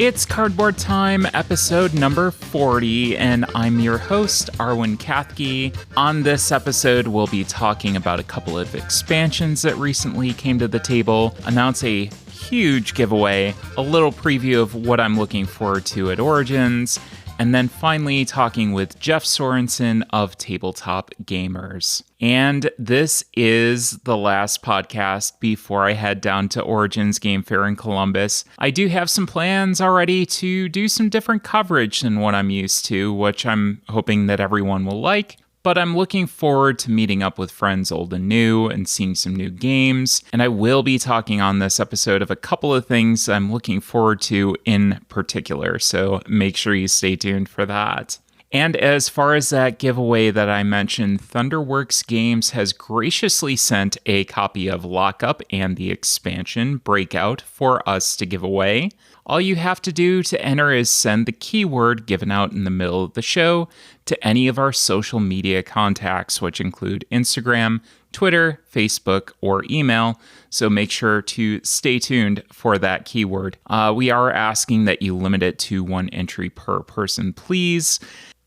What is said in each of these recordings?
It's Cardboard Time, episode number 40, and I'm your host, Arwen Kathke. On this episode, we'll be talking about a couple of expansions that recently came to the table, announce a huge giveaway, a little preview of what I'm looking forward to at Origins, and then finally talking with Jeff Sorensen of Tabletop Gamers. And this is the last podcast before I head down to Origins Game Fair in Columbus. I do have some plans already to do some different coverage than what I'm used to, which I'm hoping that everyone will like. But I'm looking forward to meeting up with friends old and new and seeing some new games. And I will be talking on this episode of a couple of things I'm looking forward to in particular. So make sure you stay tuned for that. And as far as that giveaway that I mentioned, Thunderworks Games has graciously sent a copy of Lockup and the expansion Breakout for us to give away. All you have to do to enter is send the keyword given out in the middle of the show to any of our social media contacts, which include Instagram, Twitter, Facebook, or email. So make sure to stay tuned for that keyword. We are asking that you limit it to one entry per person, please.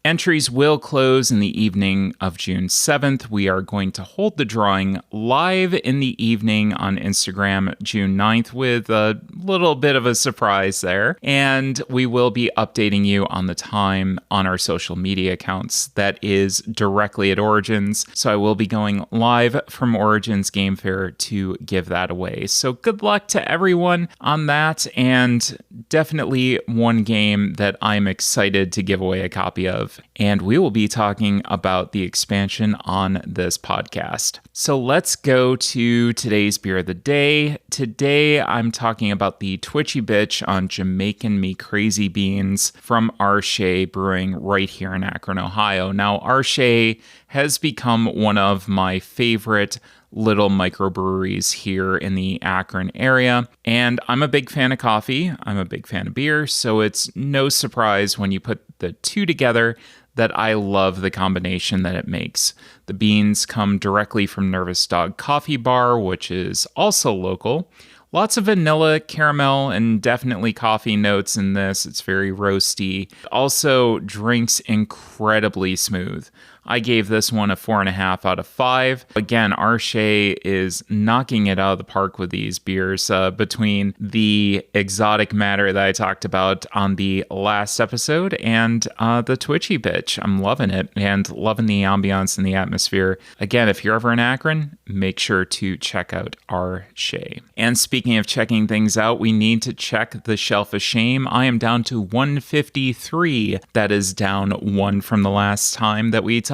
Entries will close in the evening of June 7th. We are going to hold the drawing live in the evening on Instagram June 9th with a little bit of a surprise there. And we will be updating you on the time on our social media accounts. That is directly at Origins. So I will be going live from Origins Game Fair to give that away. So good luck to everyone on that. And definitely one game that I'm excited to give away a copy of. And we will be talking about the expansion on this podcast. So let's go to today's beer of the day. Today, I'm talking about the Twitchy Bitch on Jamaican Me Crazy Beans from Arche Brewing right here in Akron, Ohio. Now, Arche has become one of my favorite little microbreweries here in the Akron area. And I'm a big fan of coffee. I'm a big fan of beer. So it's no surprise when you put the two together that I love the combination that it makes. The beans come directly from Nervous Dog Coffee Bar, which is also local. Lots of vanilla, caramel, and definitely coffee notes in this. It's very roasty. Also drinks incredibly smooth. I gave this one a 4.5 out of 5. Again, Arche is knocking it out of the park with these beers between the exotic matter that I talked about on the last episode and the Twitchy Bitch. I'm loving it and loving the ambiance and the atmosphere. Again, if you're ever in Akron, make sure to check out Arche. And speaking of checking things out, we need to check the Shelf of Shame. I am down to 153. That is down 1 from the last time that we talked.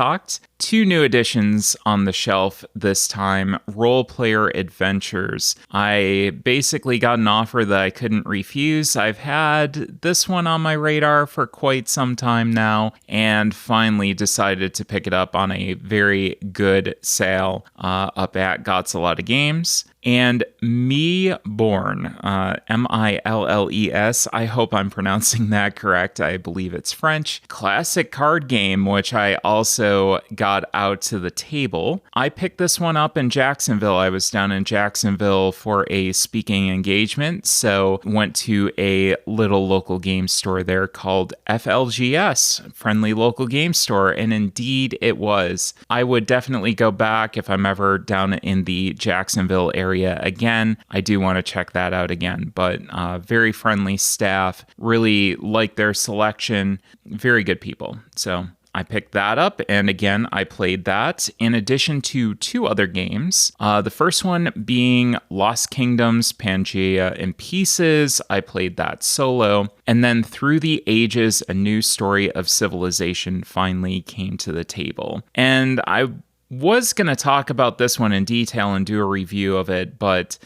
2 new additions on the shelf this time, Role Player Adventures. I basically got an offer that I couldn't refuse. I've had this one on my radar for quite some time now, and finally decided to pick it up on a very good sale up at Gots A Lot of Games. And Me Born, Milles, I hope I'm pronouncing that correct. I believe it's French. Classic card game, which I also got out to the table. I picked this one up in Jacksonville. I was down in Jacksonville for a speaking engagement, so went to a little local game store there called FLGS, Friendly Local Game Store, and indeed it was. I would definitely go back if I'm ever down in the Jacksonville area again. I do want to check that out again, but very friendly staff, really like their selection, very good people. So I picked that up, and again, I played that in addition to 2 other games. The first one being Lost Kingdoms, Pangaea in Pieces. I played that solo. And then Through the Ages, A New Story of Civilization finally came to the table. And I was going to talk about this one in detail and do a review of it, but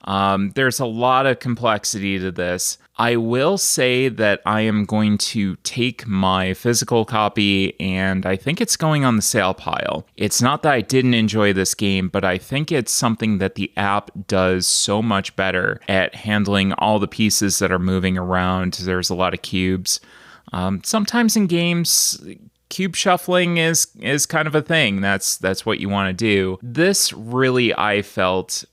there's a lot of complexity to this. I will say that I am going to take my physical copy, and I think it's going on the sale pile. It's not that I didn't enjoy this game, but I think it's something that the app does so much better at handling all the pieces that are moving around. There's a lot of cubes. Sometimes in games, cube shuffling is kind of a thing. That's what you want to do. This really, I felt,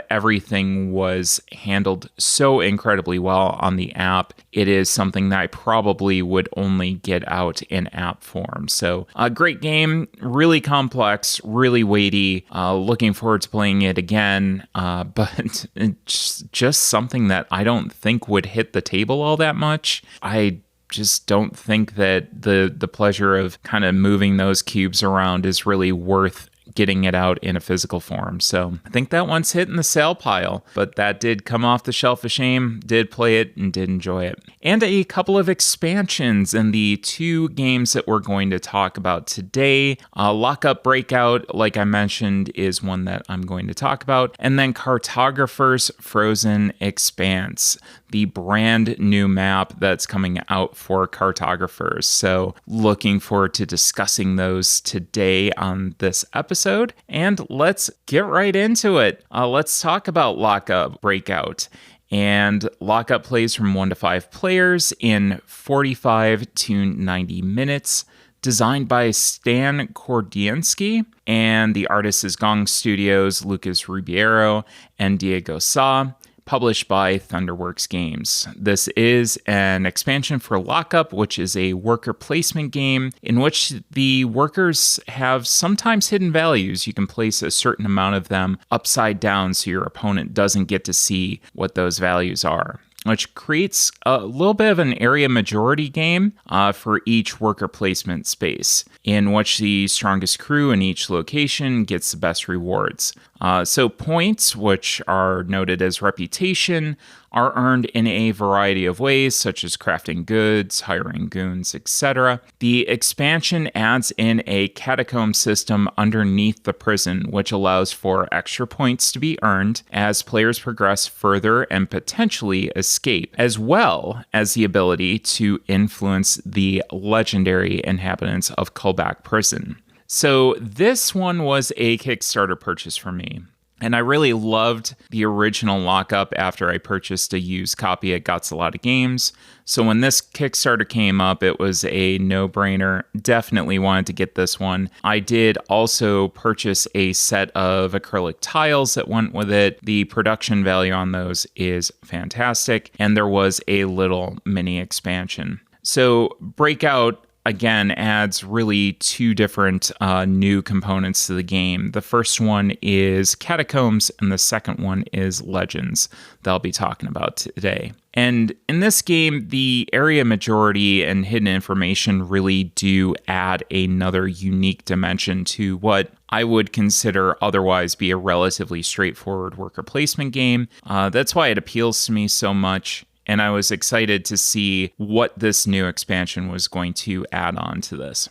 everything was handled so incredibly well on the app. It is something that I probably would only get out in app form. So a great game, really complex, really weighty. Looking forward to playing it again, but it's just something that I don't think would hit the table all that much. I just don't think that the pleasure of kind of moving those cubes around is really worth getting it out in a physical form. So I think that one's hitting the sale pile, but that did come off the shelf of shame, did play it and did enjoy it. And a couple of expansions in the 2 games that we're going to talk about today. Lockup, Breakout, like I mentioned, is one that I'm going to talk about. And then Cartographers, Frozen Expanse, the brand new map that's coming out for Cartographers. So looking forward to discussing those today on this episode. And let's get right into it. Let's talk about Lockup, Breakout. And Lockup plays from 1 to 5 players in 45 to 90 minutes. Designed by Stan Kordiansky, and the artist is Gong Studios, Lucas Rubiero, and Diego Sa. Published by Thunderworks Games. This is an expansion for Lockup, which is a worker placement game in which the workers have sometimes hidden values. You can place a certain amount of them upside down so your opponent doesn't get to see what those values are, which creates a little bit of an area majority game for each worker placement space, in which the strongest crew in each location gets the best rewards. So points, which are noted as reputation, are earned in a variety of ways, such as crafting goods, hiring goons, etc. The expansion adds in a catacomb system underneath the prison, which allows for extra points to be earned as players progress further and potentially escape, as well as the ability to influence the legendary inhabitants of Kullback Prison. So this one was a Kickstarter purchase for me. And I really loved the original Lockup after I purchased a used copy at Got a Lot of Games. So when this Kickstarter came up, it was a no-brainer. Definitely wanted to get this one. I did also purchase a set of acrylic tiles that went with it. The production value on those is fantastic. And there was a little mini expansion. So Breakout, again, adds really 2 different new components to the game. The first one is Catacombs, and the second one is Legends that I'll be talking about today. And in this game, the area majority and hidden information really do add another unique dimension to what I would consider otherwise be a relatively straightforward worker placement game. That's why it appeals to me so much. And I was excited to see what this new expansion was going to add on to this.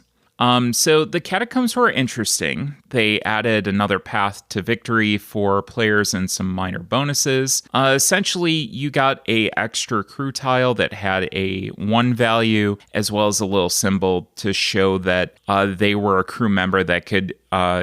So the Catacombs were interesting. They added another path to victory for players and some minor bonuses. Essentially, you got a extra crew tile that had a 1 value, as well as a little symbol to show that they were a crew member that could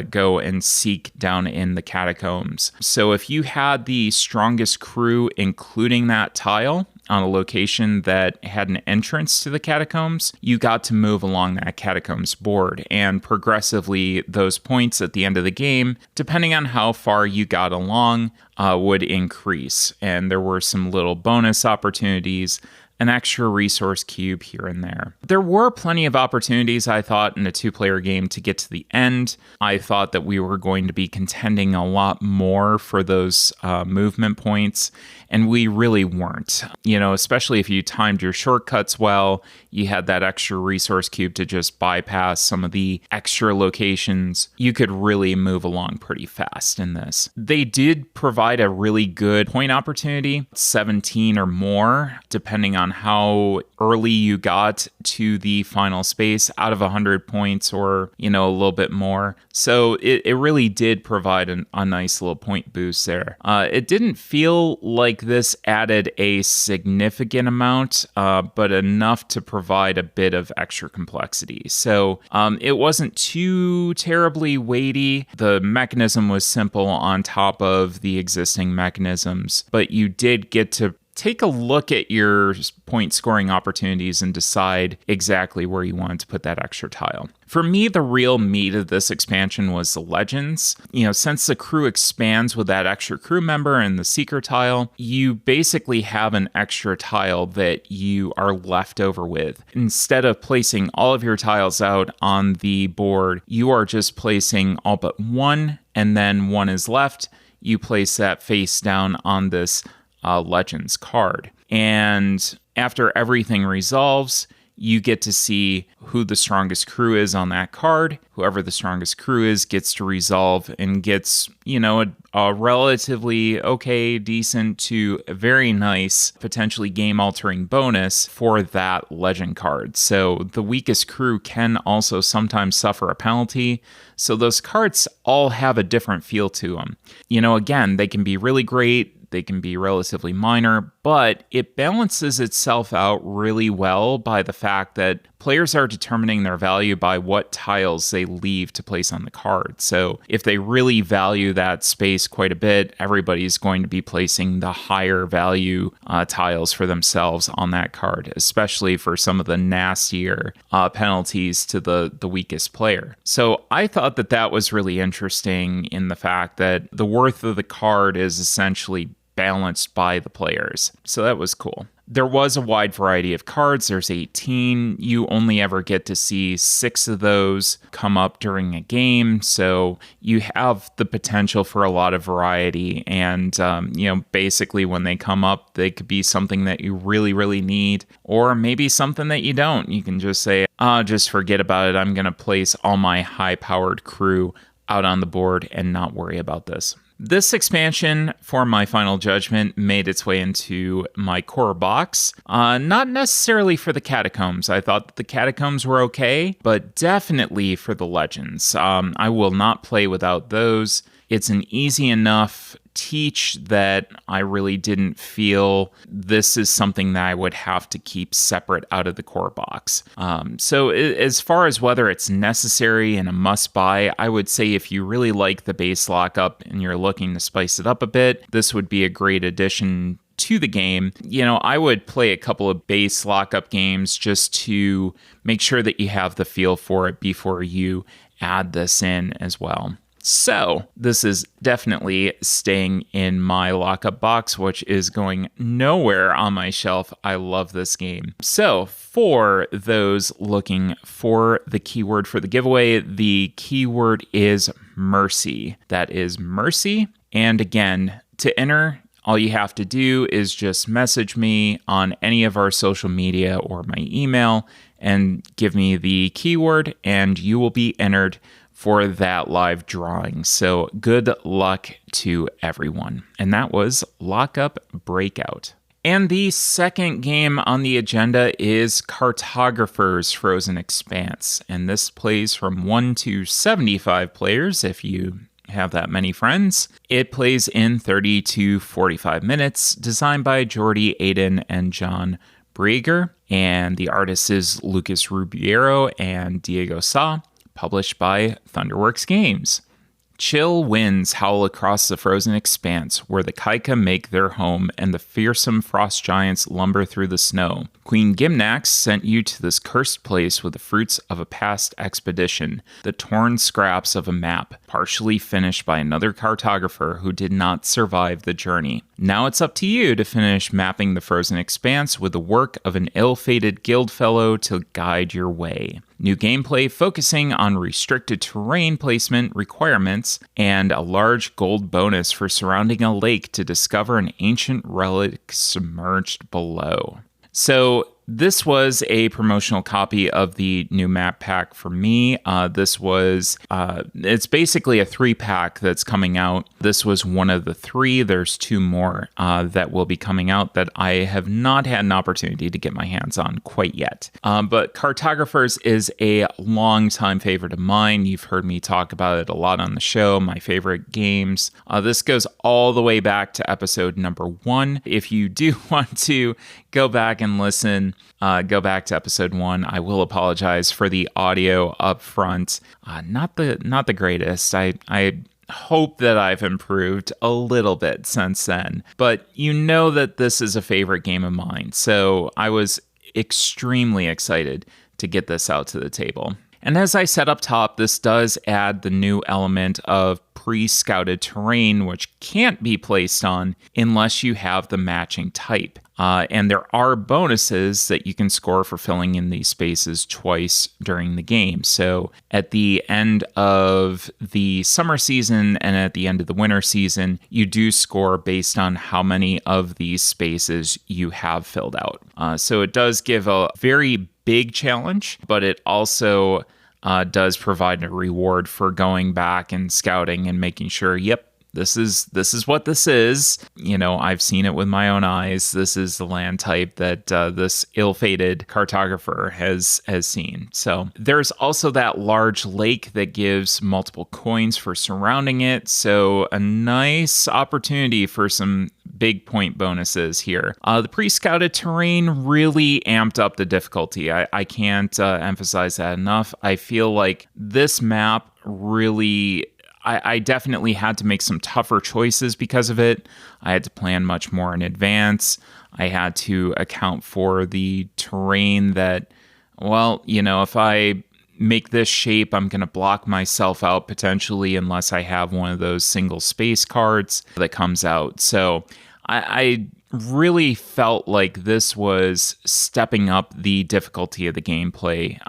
go and seek down in the catacombs. So if you had the strongest crew, including that tile, on a location that had an entrance to the catacombs, you got to move along that catacombs board, and progressively those points at the end of the game, depending on how far you got along, would increase. And there were some little bonus opportunities, an extra resource cube here and there. There were plenty of opportunities, I thought, in a 2-player game to get to the end. I thought that we were going to be contending a lot more for those movement points, and we really weren't. You know, especially if you timed your shortcuts well, you had that extra resource cube to just bypass some of the extra locations. You could really move along pretty fast in this. They did provide a really good point opportunity, 17 or more, depending on how early you got to the final space, out of 100 points or, you know, a little bit more. So it really did provide a nice little point boost there. It didn't feel like this added a significant amount, but enough to provide a bit of extra complexity. So it wasn't too terribly weighty. The mechanism was simple on top of the existing mechanisms, but you did get to take a look at your point scoring opportunities and decide exactly where you want to put that extra tile. For me, the real meat of this expansion was the legends. Since the crew expands with that extra crew member and the seeker tile, you basically have an extra tile that you are left over with. Instead of placing all of your tiles out on the board, you are just placing all but one, and then one is left. You place that face down on this Legends card. And after everything resolves, you get to see who the strongest crew is on that card. Whoever the strongest crew is gets to resolve and gets, a relatively okay, decent to very nice, potentially game-altering bonus for that legend card. So the weakest crew can also sometimes suffer a penalty. So those cards all have a different feel to them. Again, they can be really great. They can be relatively minor, but it balances itself out really well by the fact that players are determining their value by what tiles they leave to place on the card. So if they really value that space quite a bit, everybody's going to be placing the higher value tiles for themselves on that card, especially for some of the nastier penalties to the weakest player. So I thought that was really interesting in the fact that the worth of the card is essentially balanced by the players. So that was cool. There was a wide variety of cards. There's 18. You only ever get to see 6 of those come up during a game. So you have the potential for a lot of variety. And, basically when they come up, they could be something that you really, really need, or maybe something that you don't. You can just say, just forget about it. I'm going to place all my high-powered crew out on the board and not worry about this. This expansion, for my final judgment, made its way into my core box. Not necessarily for the catacombs. I thought that the catacombs were okay, but definitely for the legends. I will not play without those. It's an easy enough teach that I really didn't feel this is something that I would have to keep separate out of the core box. So as far as whether it's necessary and a must buy, I would say if you really like the base lockup and you're looking to spice it up a bit, this would be a great addition to the game. I would play a couple of base lockup games just to make sure that you have the feel for it before you add this in as well. So this is definitely staying in my lockup box, which is going nowhere on my shelf. I love this game. So for those looking for the keyword for the giveaway, the keyword is mercy. That is mercy. And again, to enter, all you have to do is just message me on any of our social media or my email and give me the keyword, and you will be entered for that live drawing. So good luck to everyone. And that was Lockup Breakout. And the second game on the agenda is Cartographers Frozen Expanse. And this plays from 1 to 75 players if you have that many friends. It plays in 30 to 45 minutes, designed by Jordi Aiden and John Brieger. And the artist is Lucas Rubiero and Diego Sa. Published by Thunderworks Games. Chill winds howl across the frozen expanse where the Kaika make their home and the fearsome frost giants lumber through the snow. Queen Gimnax sent you to this cursed place with the fruits of a past expedition, the torn scraps of a map, partially finished by another cartographer who did not survive the journey. Now it's up to you to finish mapping the frozen expanse with the work of an ill-fated guild fellow to guide your way. New gameplay focusing on restricted terrain placement requirements and a large gold bonus for surrounding a lake to discover an ancient relic submerged below. So this was a promotional copy of the new map pack for me. It's basically a 3-pack that's coming out. This was one of the 3. There's 2 more that will be coming out that I have not had an opportunity to get my hands on quite yet. But Cartographers is a longtime favorite of mine. You've heard me talk about it a lot on the show, my favorite games. This goes all the way back to episode number 1. If you do want to go back and listen, go back to episode 1. I will apologize for the audio up front. Not the greatest. I hope that I've improved a little bit since then. But you know that this is a favorite game of mine, so I was extremely excited to get this out to the table. And as I said up top, this does add the new element of pre-scouted terrain, which can't be placed on unless you have the matching type. And there are bonuses that you can score for filling in these spaces twice during the game. So at the end of the summer season and at the end of the winter season, you do score based on how many of these spaces you have filled out. So it does give a very big challenge, but it also does provide a reward for going back and scouting and making sure, yep, this is what this is. You know, I've seen it with my own eyes. This is the land type that this ill-fated cartographer has seen. So there's also that large lake that gives multiple coins for surrounding it. So a nice opportunity for some big point bonuses here. The pre-scouted terrain really amped up the difficulty. I can't emphasize that enough. I feel like this map really... I definitely had to make some tougher choices because of it. I had to plan much more in advance. I had to account for the terrain that, well, you know, if I make this shape, I'm going to block myself out potentially unless I have one of those single space cards that comes out. So I really felt like this was stepping up the difficulty of the gameplay,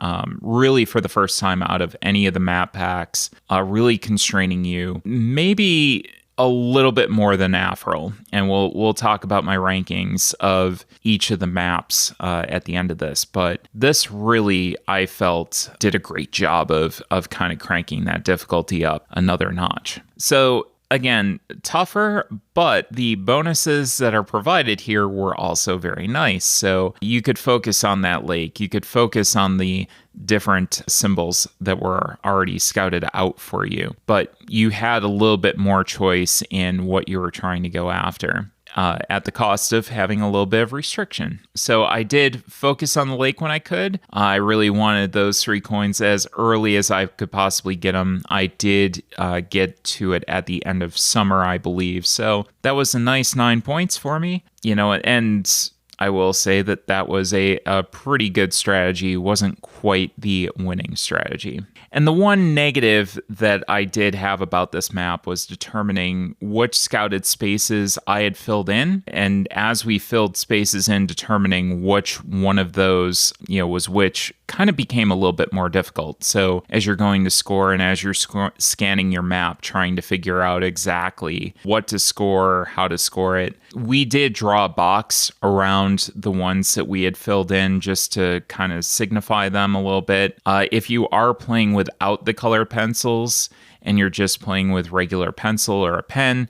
really for the first time out of any of the map packs, really constraining you, maybe a little bit more than Afril. And we'll talk about my rankings of each of the maps at the end of this. But this really, I felt, did a great job of kind of cranking that difficulty up another notch. So again, tougher, but the bonuses that are provided here were also very nice. So you could focus on that lake. You could focus on the different symbols that were already scouted out for you. But you had a little bit more choice in what you were trying to go after. At the cost of having a little bit of restriction. So I did focus on the lake when I could. I really wanted those 3 coins as early as I could possibly get them. I did get to it at the end of summer, I believe. So that was a nice 9 points for me. You know, and I will say that was a pretty good strategy. It wasn't quite the winning strategy. And the one negative that I did have about this map was determining which scouted spaces I had filled in. And as we filled spaces in, determining which one of those, you know, was which kind of became a little bit more difficult. So as you're going to score and as you're scanning your map, trying to figure out exactly what to score, how to score it, we did draw a box around the ones that we had filled in just to kind of signify them a little bit. If you are playing without the colored pencils and you're just playing with regular pencil or a pen,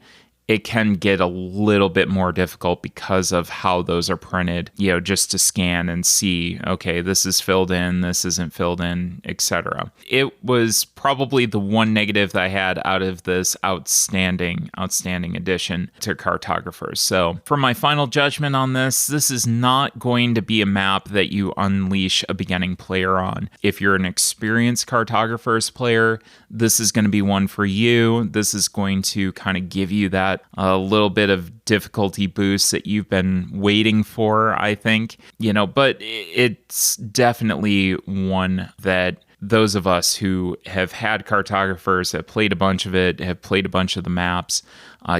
it can get a little bit more difficult because of how those are printed, you know, just to scan and see, okay, this is filled in, this isn't filled in, etc. It was probably the one negative that I had out of this outstanding addition to Cartographers. So for my final judgment on this is not going to be a map that you unleash a beginning player on. If you're an experienced Cartographers player, this is going to be one for you. This is going to kind of give you that a little bit of difficulty boost that you've been waiting for, I think. You know, but it's definitely one that those of us who have had Cartographers, have played a bunch of it, have played a bunch of the maps,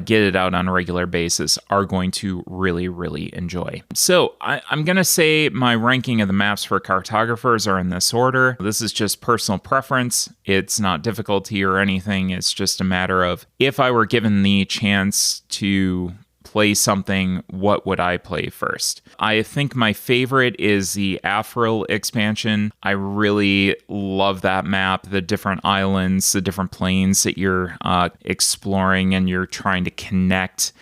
get it out on a regular basis, are going to really, really enjoy. So I'm going to say my ranking of the maps for Cartographers are in this order. This is just personal preference. It's not difficulty or anything. It's just a matter of if I were given the chance to play something, what would I play first? I think my favorite is the Afril expansion. I really love that map, the different islands, the different planes that you're exploring, and you're trying to connect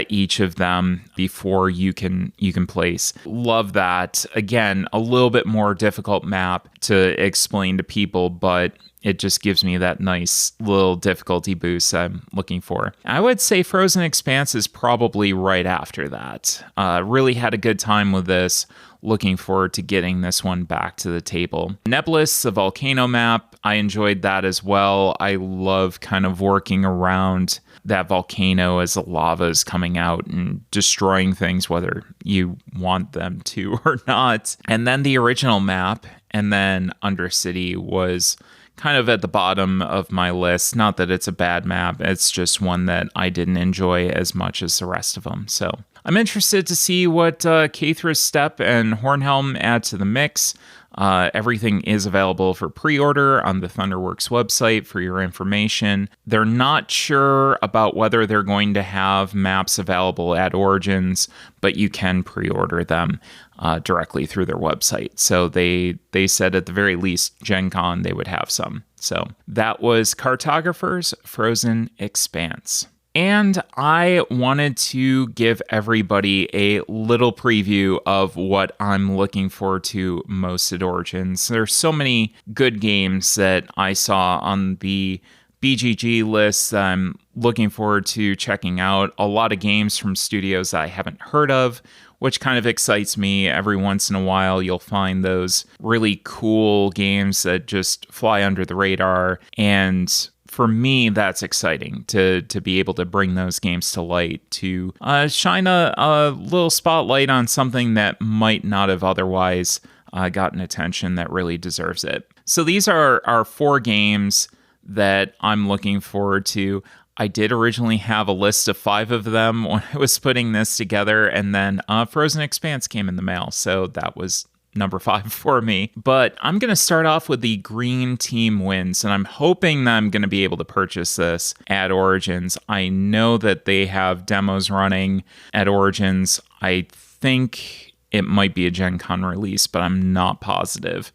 each of them before you can place. Love that. Again, a little bit more difficult map to explain to people, but it just gives me that nice little difficulty boost I'm looking for. I would say Frozen Expanse is probably right after that. Really had a good time with this. looking forward to getting this one back to the table. Nebulous, the volcano map, I enjoyed that as well. I love kind of working around that volcano as the lava is coming out and destroying things, whether you want them to or not. And then the original map, and then Undercity was kind of at the bottom of my list. Not that it's a bad map, it's just one that I didn't enjoy as much as the rest of them. So I'm interested to see what Caithra's Step and Hornhelm add to the mix. Everything is available for pre-order on the Thunderworks website for your information. They're not sure about whether they're going to have maps available at Origins, but you can pre-order them directly through their website. So they said at the very least, Gen Con, they would have some. So that was Cartographers Frozen Expanse. And I wanted to give everybody a little preview of what I'm looking forward to most at Origins. There's so many good games that I saw on the BGG list that I'm looking forward to checking out. A lot of games from studios that I haven't heard of, which kind of excites me. Every once in a while, you'll find those really cool games that just fly under the radar. And for me, that's exciting to be able to bring those games to light, to shine a little spotlight on something that might not have otherwise gotten attention that really deserves it. So these are our 4 games that I'm looking forward to. I did originally have a list of 5 of them when I was putting this together, and then Frozen Expanse came in the mail, so that was number 5 for me. But I'm going to start off with the green team wins, and I'm hoping that I'm going to be able to purchase this at Origins. I know that they have demos running at Origins. I think it might be a Gen Con release, but I'm not positive.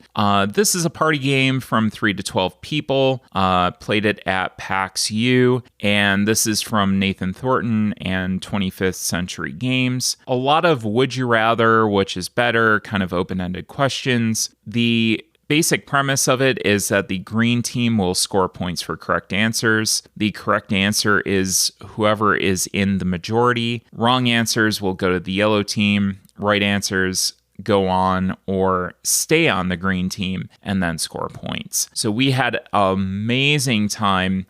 This is a party game from 3 to 12 people. Played it at PAX U, and this is from Nathan Thornton and 25th Century Games. A lot of would you rather, which is better, kind of open-ended questions. The basic premise of it is that the green team will score points for correct answers. The correct answer is whoever is in the majority. Wrong answers will go to the yellow team. Right answers go on or stay on the green team and then score points. So we had an amazing time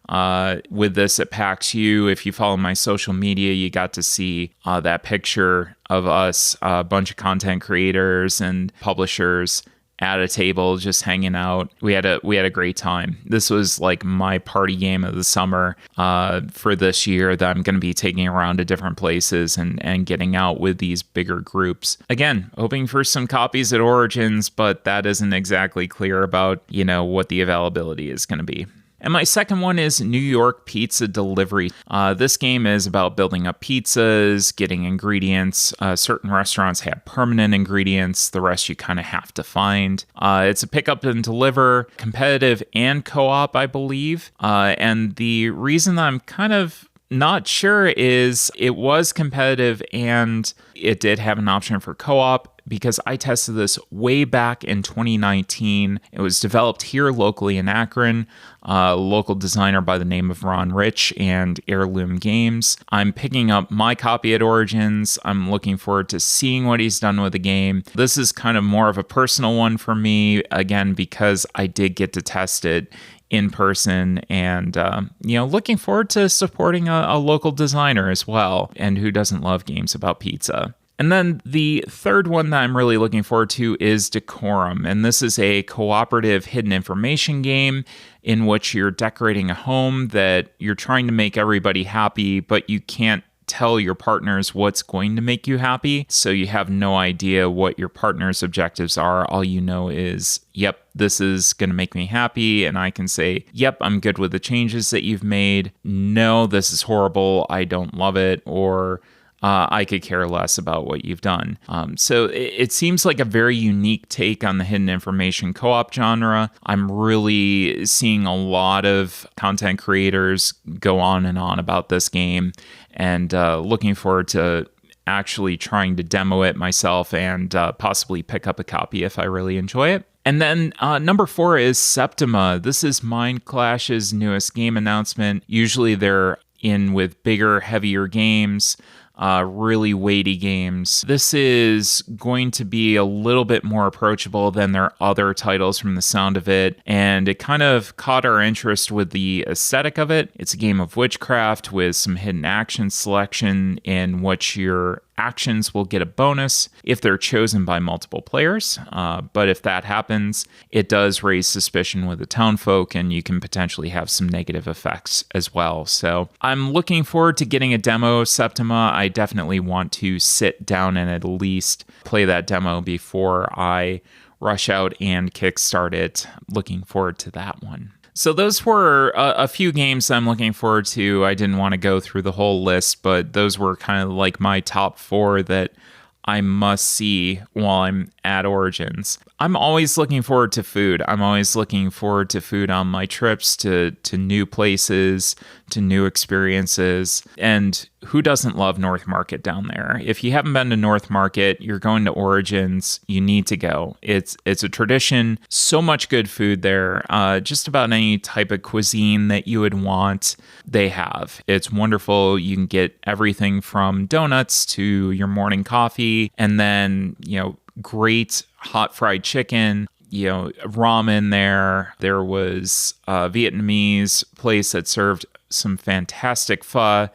with this at PAX U. If you follow my social media, you got to see that picture of us, a bunch of content creators and publishers at a table just hanging out. We had a great time. This was like my party game of the summer for this year that I'm going to be taking around to different places and getting out with these bigger groups. Again, hoping for some copies at Origins, but that isn't exactly clear about, what the availability is going to be. And my second one is New York Pizza Delivery. This game is about building up pizzas, getting ingredients. Certain restaurants have permanent ingredients. The rest you kind of have to find. It's a pick up and deliver, competitive and co-op, I believe. And the reason I'm kind of not sure is it was competitive and it did have an option for co-op, because I tested this way back in 2019. It was developed here locally in Akron, a local designer by the name of Ron Rich and Heirloom Games. I'm picking up my copy at Origins. I'm looking forward to seeing what he's done with the game. This is kind of more of a personal one for me, again, because I did get to test it in person and, looking forward to supporting a local designer as well. And who doesn't love games about pizza? And then the third one that I'm really looking forward to is Decorum. And this is a cooperative hidden information game in which you're decorating a home that you're trying to make everybody happy, but you can't tell your partners what's going to make you happy. So you have no idea what your partner's objectives are. All you know is, yep, this is going to make me happy. And I can say, yep, I'm good with the changes that you've made. No, this is horrible. I don't love it. Or I could care less about what you've done. So it seems like a very unique take on the hidden information co-op genre. I'm really seeing a lot of content creators go on and on about this game, and looking forward to actually trying to demo it myself and possibly pick up a copy if I really enjoy it. And then number 4 is Septima. This is Mind Clash's newest game announcement. Usually they're in with bigger, heavier games. really weighty games. This is going to be a little bit more approachable than their other titles from the sound of it, and it kind of caught our interest with the aesthetic of it. It's a game of witchcraft with some hidden action selection in which your actions will get a bonus if they're chosen by multiple players. But if that happens, it does raise suspicion with the townfolk, and you can potentially have some negative effects as well. So I'm looking forward to getting a demo, Septima. I definitely want to sit down and at least play that demo before I rush out and kickstart it. Looking forward to that one. So those were a few games I'm looking forward to. I didn't want to go through the whole list, but those were kind of like my top 4 that I must see while I'm at Origins. I'm always looking forward to food. I'm always looking forward to food on my trips to new places, to new experiences. And who doesn't love North Market down there? If you haven't been to North Market, you're going to Origins, you need to go. It's a tradition. So much good food there. Just about any type of cuisine that you would want, they have. It's wonderful. You can get everything from donuts to your morning coffee, and then, great hot fried chicken, ramen there. There was a Vietnamese place that served some fantastic pho.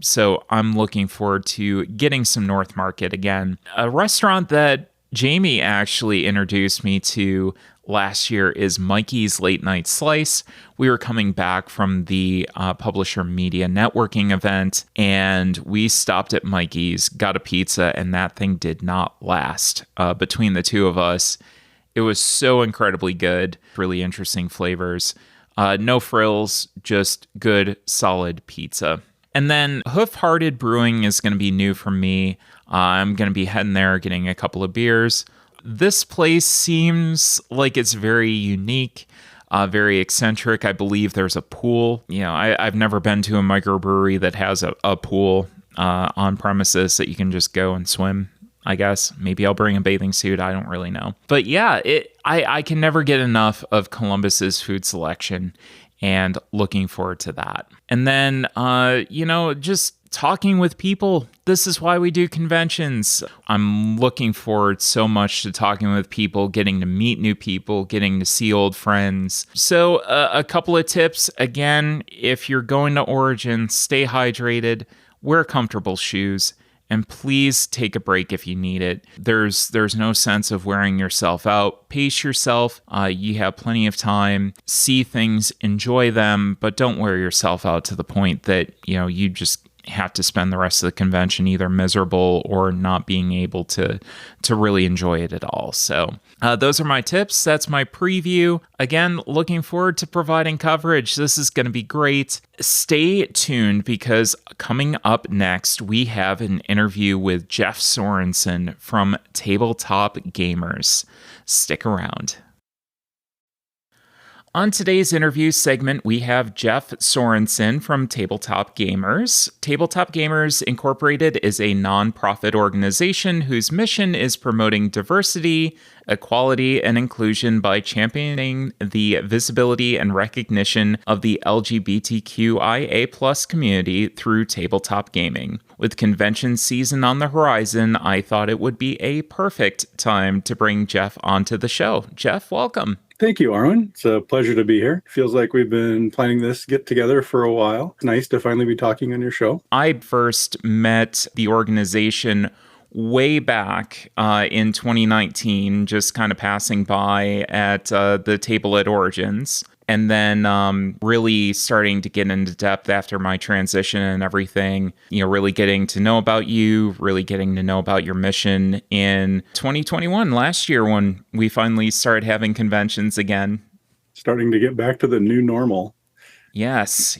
So I'm looking forward to getting some North Market again. A restaurant that Jamie actually introduced me to last year is Mikey's Late Night Slice. We were coming back from the Publisher Media Networking event, and we stopped at Mikey's, got a pizza, and that thing did not last. Between the two of us, it was so incredibly good. Really interesting flavors. No frills, just good, solid pizza. And then Hoof Hearted Brewing is going to be new for me. I'm going to be heading there, getting a couple of beers. This place seems like it's very unique, very eccentric. I believe there's a pool. I've never been to a microbrewery that has a pool on premises that you can just go and swim, I guess. Maybe I'll bring a bathing suit. I don't really know. But yeah, I can never get enough of Columbus's food selection, and looking forward to that. And then, just talking with people. This is why we do conventions. I'm looking forward so much to talking with people, getting to meet new people, getting to see old friends. So a couple of tips. Again, if you're going to Origin, stay hydrated, wear comfortable shoes, and please take a break if you need it. There's no sense of wearing yourself out. Pace yourself. You have plenty of time. See things, enjoy them, but don't wear yourself out to the point that, you just have to spend the rest of the convention either miserable or not being able to really enjoy it at all. So those are my tips. That's my preview. Again, looking forward to providing coverage. This is going to be great. Stay tuned, because coming up next, we have an interview with Jeff Sorensen from Tabletop Gamers. Stick around. On today's interview segment, we have Jeff Sorensen from Tabletop Gamers. Tabletop Gamers Incorporated is a nonprofit organization whose mission is promoting diversity, equality, and inclusion by championing the visibility and recognition of the LGBTQIA+ community through tabletop gaming. With convention season on the horizon, I thought it would be a perfect time to bring Jeff onto the show. Jeff, welcome. Thank you, Arwen. It's a pleasure to be here. Feels like we've been planning this get together for a while. It's nice to finally be talking on your show. I first met the organization way back in 2019, just kind of passing by at the table at Origins. And then really starting to get into depth after my transition and everything, really getting to know about you, really getting to know about your mission in 2021, last year, when we finally started having conventions again. Starting to get back to the new normal. Yes.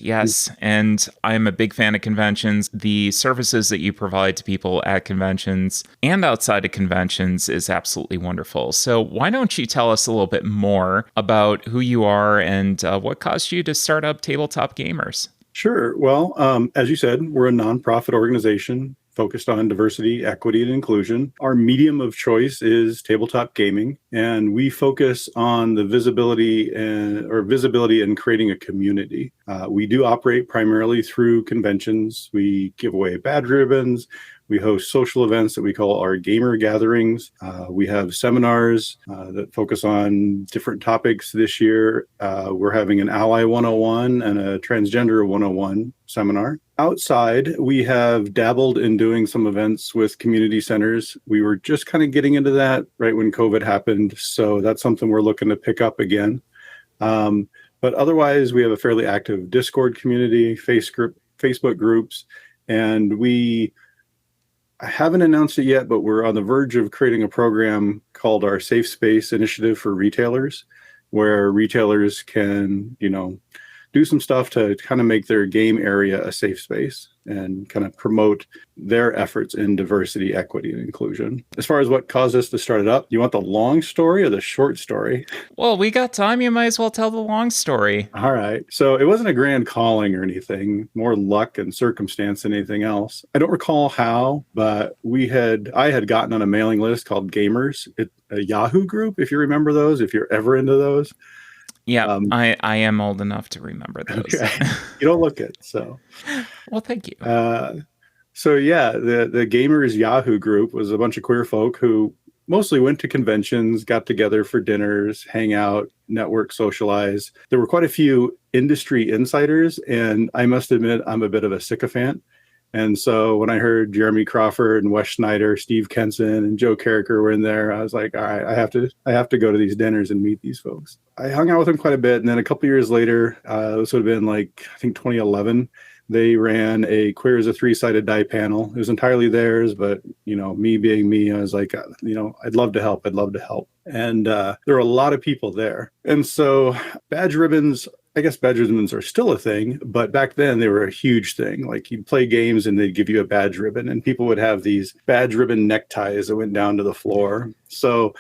And I'm a big fan of conventions. The services that you provide to people at conventions and outside of conventions is absolutely wonderful. So why don't you tell us a little bit more about who you are and what caused you to start up Tabletop Gamers? Sure. Well, as you said, we're a nonprofit organization focused on diversity, equity, and inclusion. Our medium of choice is tabletop gaming, and we focus on the visibility and creating a community. We do operate primarily through conventions. We give away badge ribbons. We host social events that we call our gamer gatherings. We have seminars that focus on different topics. This year, we're having an Ally 101 and a Transgender 101 seminar. Outside, we have dabbled in doing some events with community centers. We were just kind of getting into that right when COVID happened. So that's something we're looking to pick up again. But otherwise, we have a fairly active Discord community, Facebook groups, and I haven't announced it yet, but we're on the verge of creating a program called our Safe Space Initiative for retailers, where retailers can, do some stuff to kind of make their game area a safe space and kind of promote their efforts in diversity, equity, and inclusion. As far as what caused us to start it up, you want the long story or the short story? Well, we got time. You might as well tell the long story. All right. So it wasn't a grand calling or anything, more luck and circumstance than anything else. I don't recall how, but I had gotten on a mailing list called Gamers, a Yahoo group, if you remember those, if you're ever into those. Yeah, I am old enough to remember those. Okay. You don't look it, so. Well, thank you. So yeah, the Gamers Yahoo group was a bunch of queer folk who mostly went to conventions, got together for dinners, hang out, network, socialize. There were quite a few industry insiders, and I must admit I'm a bit of a sycophant. And so when I heard Jeremy Crawford and Wes Schneider, Steve Kenson, and Joe Carricker were in there, I was like, all right, I have to go to these dinners and meet these folks. I hung out with them quite a bit. And then a couple years later, this would have been I think 2011, they ran a Queer as a Three-Sided Die panel. It was entirely theirs, but, me being me, I was like, I'd love to help. And there were a lot of people there. And so badge ribbons, I guess badge ribbons are still a thing, but back then they were a huge thing. Like you'd play games and they'd give you a badge ribbon, and people would have these badge ribbon neckties that went down to the floor. So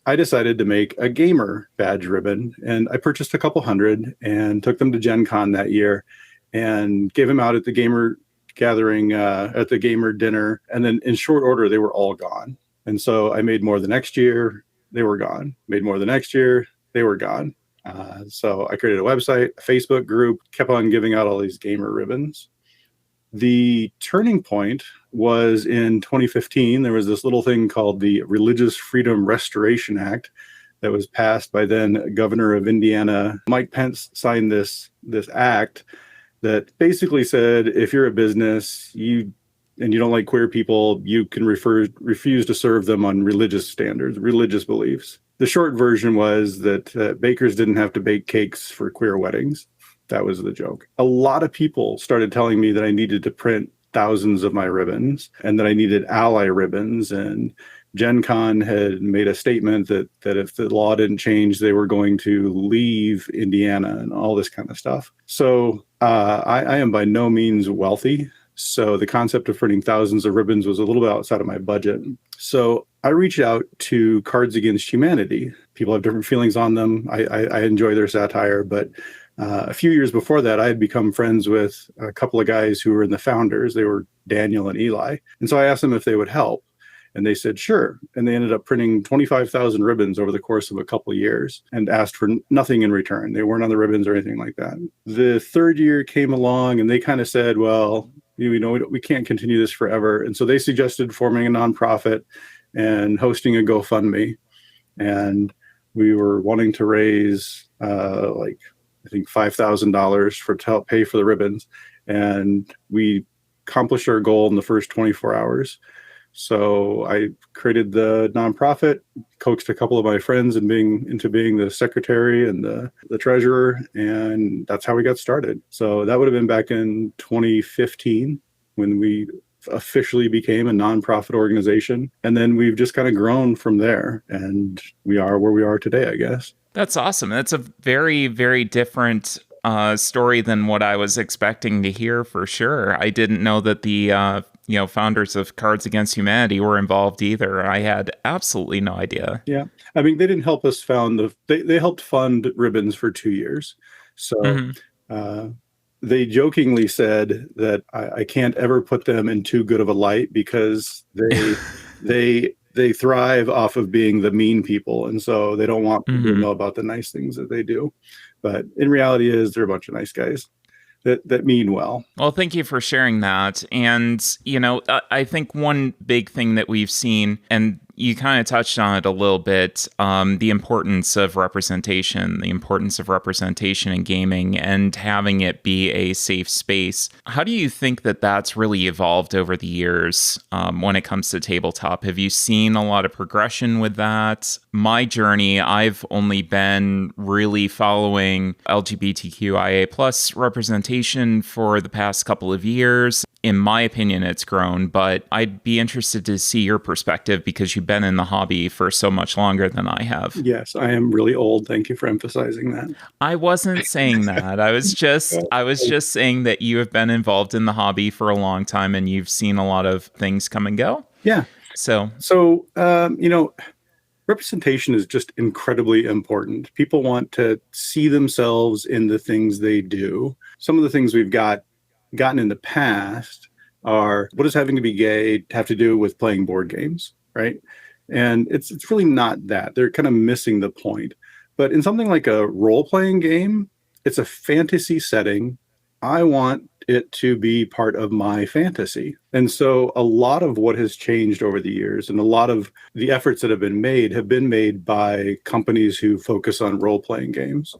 I decided to make a gamer badge ribbon, and I purchased a couple hundred and took them to Gen Con that year and gave them out at the gamer gathering, at the gamer dinner. And then in short order, they were all gone. And so I made more the next year, they were gone. Made more the next year, they were gone. So I created a website, a Facebook group, kept on giving out all these gamer ribbons. The turning point was in 2015. There was this little thing called the Religious Freedom Restoration Act that was passed by then Governor of Indiana. Mike Pence signed this act that basically said, if you're a business, and you don't like queer people, you can refuse to serve them on religious standards, religious beliefs. The short version was that bakers didn't have to bake cakes for queer weddings. That was the joke. A lot of people started telling me that I needed to print thousands of my ribbons and that I needed ally ribbons. And Gen Con had made a statement that if the law didn't change, they were going to leave Indiana and all this kind of stuff. So I am by no means wealthy. So the concept of printing thousands of ribbons was a little bit outside of my budget. So I reached out to Cards Against Humanity. People have different feelings on them. I enjoy their satire, but a few years before that, I had become friends with a couple of guys who were in the founders. They were Daniel and Eli. And so I asked them if they would help. And they said, sure. And they ended up printing 25,000 ribbons over the course of a couple of years and asked for nothing in return. They weren't on the ribbons or anything like that. The third year came along and they kind of said, well, we can't continue this forever. And so they suggested forming a nonprofit and hosting a GoFundMe. And we were wanting to raise I think $5,000 to help pay for the ribbons. And we accomplished our goal in the first 24 hours. So I created the nonprofit, coaxed a couple of my friends into being the secretary and the treasurer, and that's how we got started. So that would have been back in 2015 when we officially became a nonprofit organization. And then we've just kind of grown from there, and we are where we are today, I guess. That's awesome. That's a very, very different story than what I was expecting to hear, for sure. I didn't know that the founders of Cards Against Humanity were involved either. I had absolutely no idea. Yeah. I mean, they didn't help us they helped fund ribbons for 2 years. So they jokingly said that I can't ever put them in too good of a light because they thrive off of being the mean people, and so they don't want people to know about the nice things that they do. But in reality, they're a bunch of nice guys that mean well. Well, thank you for sharing that. And, I think one big thing that we've seen, and you kind of touched on it a little bit, the importance of representation in gaming and having it be a safe space. How do you think that that's really evolved over the years when it comes to tabletop? Have you seen a lot of progression with that? My journey, I've only been really following LGBTQIA plus representation for the past couple of years. In my opinion, it's grown, but I'd be interested to see your perspective because you've been in the hobby for so much longer than I have. Yes, I am really old. Thank you for emphasizing that. I wasn't saying that. I was just saying that you have been involved in the hobby for a long time and you've seen a lot of things come and go. Yeah. So, representation is just incredibly important. People want to see themselves in the things they do. Some of the things we've gotten in the past are, what does having to be gay have to do with playing board games, right? And it's really not that. They're kind of missing the point. But in something like a role-playing game, it's a fantasy setting. I want it to be part of my fantasy. And so a lot of what has changed over the years and a lot of the efforts that have been made by companies who focus on role-playing games,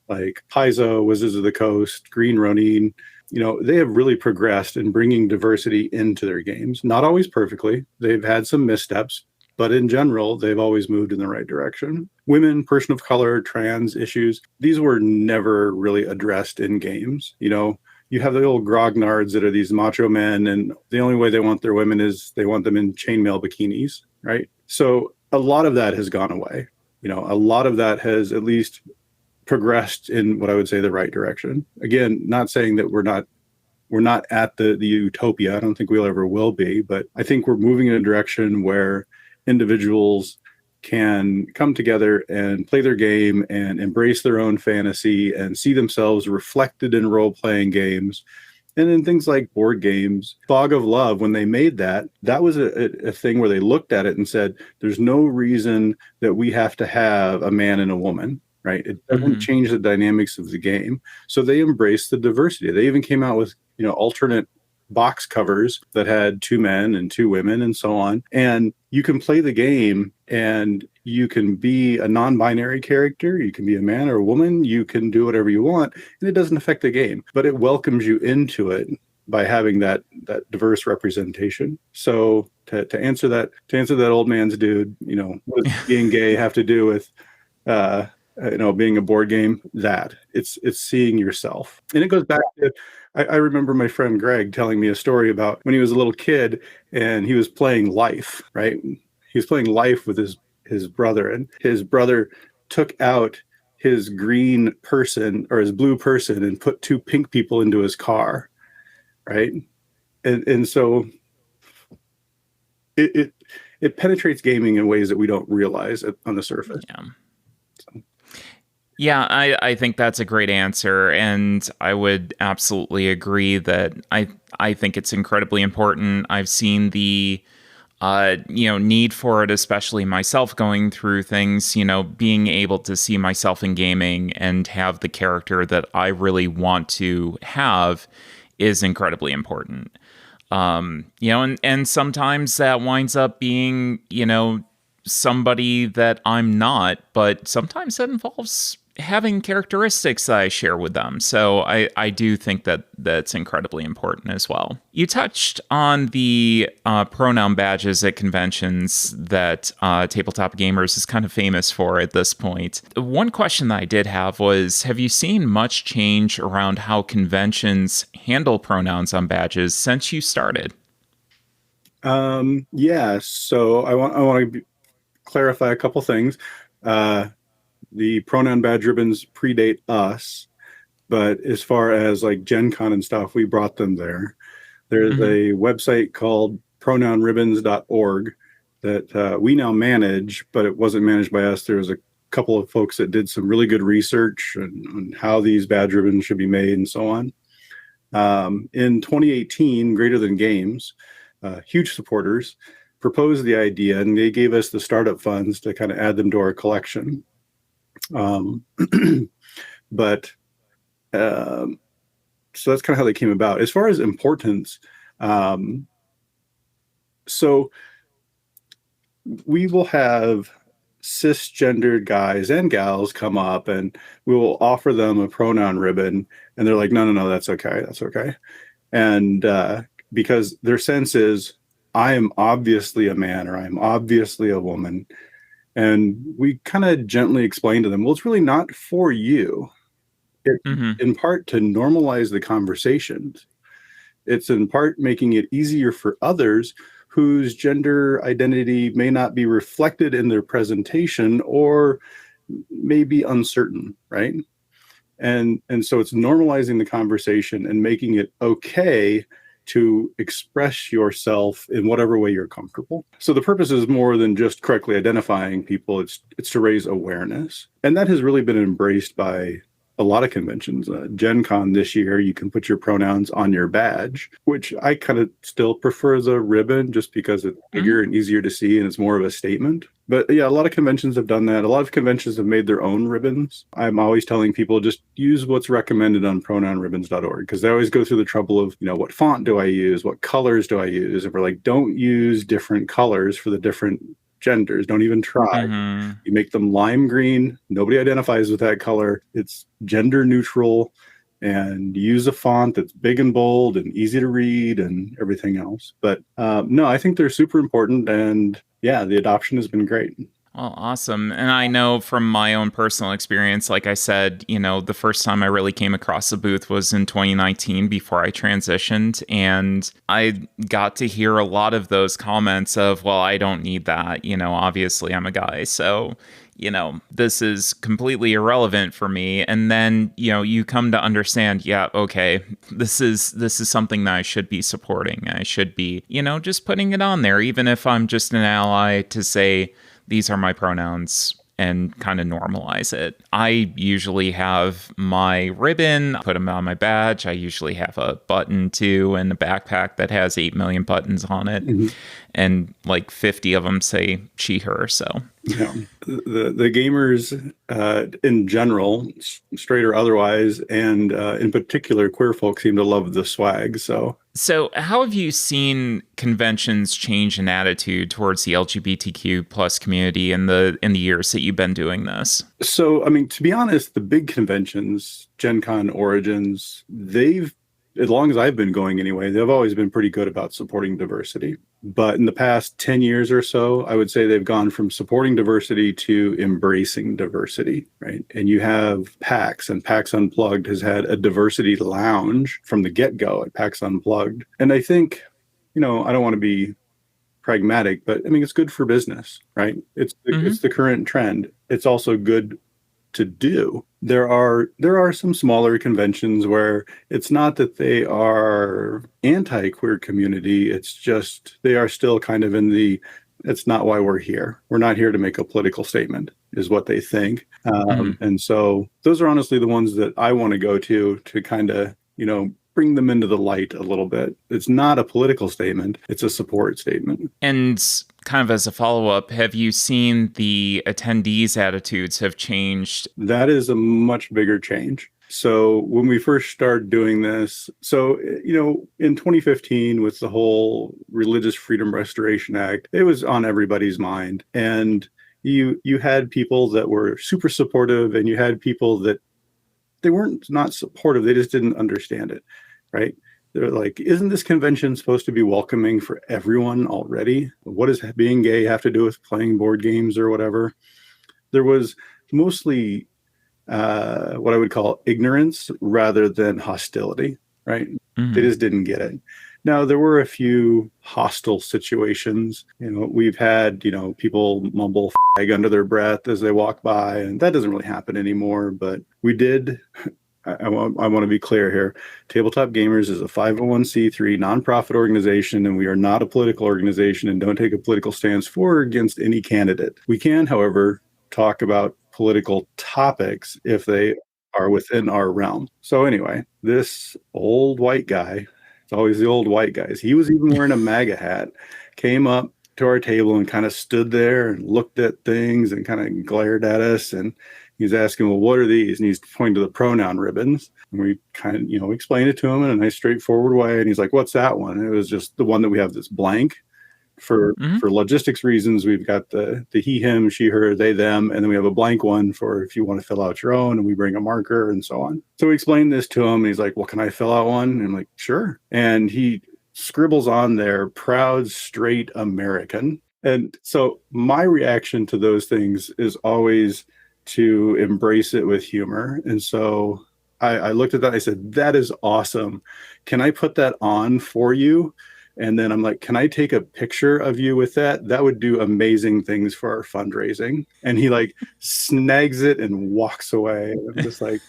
like Paizo, Wizards of the Coast, Green Ronin. They have really progressed in bringing diversity into their games. Not always perfectly. They've had some missteps, but in general, they've always moved in the right direction. Women, person of color, trans issues, these were never really addressed in games. You have the old grognards that are these macho men, and the only way they want their women is they want them in chainmail bikinis, right? So a lot of that has gone away. A lot of that has at least progressed in what I would say the right direction. Again, not saying that we're not at the utopia. I don't think we'll ever will be, but I think we're moving in a direction where individuals can come together and play their game and embrace their own fantasy and see themselves reflected in role-playing games. And in things like board games, Fog of Love, when they made that was a thing where they looked at it and said, there's no reason that we have to have a man and a woman. Right. It doesn't change the dynamics of the game. So they embraced the diversity. They even came out with, alternate box covers that had 2 men and 2 women and so on. And you can play the game and you can be a non-binary character. You can be a man or a woman. You can do whatever you want. And it doesn't affect the game, but it welcomes you into it by having that diverse representation. So to answer that old man's dude, what does being gay have to do with, being a board game? That it's seeing yourself. And it goes back to, I remember my friend Greg telling me a story about when he was a little kid and he was playing Life, right? He was playing Life with his brother, and his brother took out his green person or his blue person and put 2 pink people into his car, right? And so it penetrates gaming in ways that we don't realize on the surface. Yeah. Yeah, I think that's a great answer, and I would absolutely agree that I think it's incredibly important. I've seen the need for it, especially myself going through things, being able to see myself in gaming and have the character that I really want to have is incredibly important. And sometimes that winds up being, somebody that I'm not, but sometimes that involves having characteristics that I share with them. So I do think that that's incredibly important as well. You touched on the pronoun badges at conventions that Tabletop Gamers is kind of famous for at this point. One question that I did have was, have you seen much change around how conventions handle pronouns on badges since you started? Yeah, so I want to clarify a couple things. The pronoun badge ribbons predate us, but as far as like Gen Con and stuff, we brought them there. There's a website called pronounribbons.org that we now manage, but it wasn't managed by us. There was a couple of folks that did some really good research on how these badge ribbons should be made and so on. In 2018, Greater Than Games, huge supporters, proposed the idea, and they gave us the startup funds to kind of add them to our collection. But so that's kind of how they came about. As far as importance, so we will have cisgendered guys and gals come up, and we will offer them a pronoun ribbon, and they're like, no, that's okay. And because their sense is, I am obviously a man, or I am obviously a woman. And we kind of gently explain to them, well, it's really not for you. In part to normalize the conversations. It's in part making it easier for others whose gender identity may not be reflected in their presentation or may be uncertain, right? And so it's normalizing the conversation and making it okay to express yourself in whatever way you're comfortable. So the purpose is more than just correctly identifying people. It's to raise awareness. And that has really been embraced by a lot of conventions. Gen Con this year, you can put your pronouns on your badge, which I kind of still prefer the ribbon just because it's bigger and easier to see and it's more of a statement. But yeah, a lot of conventions have done that. A lot of conventions have made their own ribbons. I'm always telling people just use what's recommended on pronounribbons.org, because they always go through the trouble of, what font do I use? What colors do I use? And we're like, don't use different colors for the different genders. Don't even try. You make them lime green. Nobody identifies with that color. It's gender neutral, and use a font that's big and bold and easy to read and everything else. But no, I think they're super important. And yeah, the adoption has been great. Oh, awesome. And I know from my own personal experience, like I said, the first time I really came across the booth was in 2019 before I transitioned. And I got to hear a lot of those comments of, well, I don't need that. Obviously I'm a guy. So, this is completely irrelevant for me. And then, you come to understand, yeah, okay, this is something that I should be supporting. I should be, just putting it on there, even if I'm just an ally, to say, these are my pronouns, and kind of normalize it. I usually have my ribbon, put them on my badge. I usually have a button too, and a backpack that has 8 million buttons on it. And like 50 of them say she, her. So yeah, the gamers in general, straight or otherwise, and in particular, queer folks seem to love the swag. So how have you seen conventions change in attitude towards the LGBTQ plus community in the years that you've been doing this? So, I mean, to be honest, the big conventions, Gen Con, Origins, as long as I've been going anyway, they've always been pretty good about supporting diversity. But in the past 10 years or so, I would say they've gone from supporting diversity to embracing diversity, right? And you have PAX, and PAX Unplugged has had a diversity lounge from the get-go at PAX Unplugged. And I think, I don't want to be pragmatic, but I mean, it's good for business, right? It's the current trend. It's also good to do. There are some smaller conventions where it's not that they are anti-queer community, it's just they are still kind of it's not why we're here. We're not here to make a political statement, is what they think. And so those are honestly the ones that I want to go to kind of, bring them into the light a little bit. It's not a political statement, it's a support statement. And kind of as a follow-up, have you seen the attendees' attitudes have changed? That is a much bigger change. So when we first started doing this, in 2015 with the whole Religious Freedom Restoration Act, it was on everybody's mind. And you had people that were super supportive, and you had people that they weren't not supportive, they just didn't understand it, right? They're like, isn't this convention supposed to be welcoming for everyone already? What does being gay have to do with playing board games or whatever? There was mostly what I would call ignorance rather than hostility, right? They just didn't get it. Now, there were a few hostile situations. We've had, people mumble fag under their breath as they walk by, and that doesn't really happen anymore. But we did, I want to be clear here. Tabletop Gamers is a 501c3 nonprofit organization, and we are not a political organization and don't take a political stance for or against any candidate. We can, however, talk about political topics if they are within our realm. So anyway, this old white guy, it's always the old white guys. He was even wearing a MAGA hat, came up to our table and kind of stood there and looked at things and kind of glared at us. And he's asking, well, what are these? And he's pointing to the pronoun ribbons. And we kind of, explained it to him in a nice straightforward way. And he's like, what's that one? And it was just the one that we have that's blank. For logistics reasons, we've got the he, him, she, her, they, them, and then we have a blank one for if you want to fill out your own, and we bring a marker and so on. So we explained this to him, and he's like, well, can I fill out one? And I'm like, sure. And he scribbles on there, proud, straight American. And so my reaction to those things is always to embrace it with humor. And so I looked at that, I said, that is awesome. Can I put that on for you? And then I'm like, can I take a picture of you with that? That would do amazing things for our fundraising. And he like snags it and walks away. I'm just like,